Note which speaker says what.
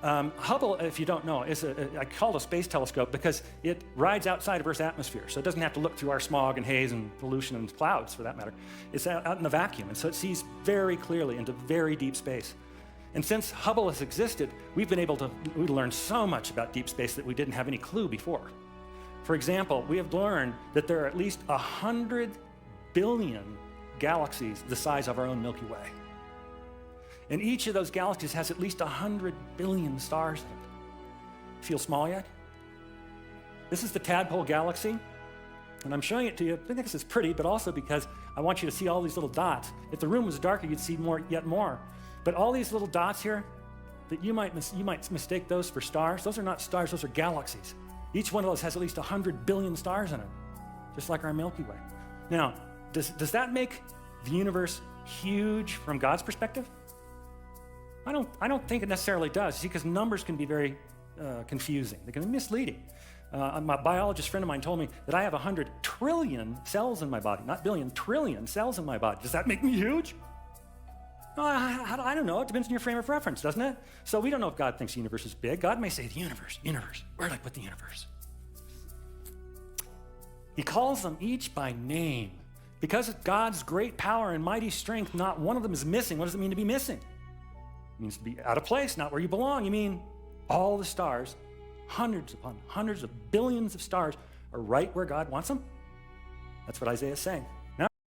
Speaker 1: Hubble, if you don't know, I call it a space telescope because it rides outside of Earth's atmosphere. So it doesn't have to look through our smog and haze and pollution and clouds, for that matter. It's out in the vacuum, and so it sees very clearly into very deep space. And since Hubble has existed, we've been able to learn so much about deep space that we didn't have any clue before. For example, we have learned that there are at least 100 billion galaxies the size of our own Milky Way. And each of those galaxies has at least 100 billion stars in it. Feel small yet? This is the Tadpole Galaxy, and I'm showing it to you. I think this is pretty, but also because I want you to see all these little dots. If the room was darker, you'd see yet more. But all these little dots here, that you might mistake those for stars. Those are not stars, those are galaxies. Each one of those has at least 100 billion stars in it, just like our Milky Way. Now, does that make the universe huge from God's perspective? I don't think it necessarily does, because numbers can be very confusing. They can be misleading. My biologist friend of mine told me that I have 100 trillion cells in my body, not billion, trillion cells in my body. Does that make me huge? I don't know. It depends on your frame of reference, doesn't it? So we don't know if God thinks the universe is big. God may say the universe. Where did I put the universe? He calls them each by name. Because of God's great power and mighty strength, not one of them is missing. What does it mean to be missing? It means to be out of place, not where you belong. You mean all the stars, hundreds upon hundreds of billions of stars, are right where God wants them? That's what Isaiah is saying.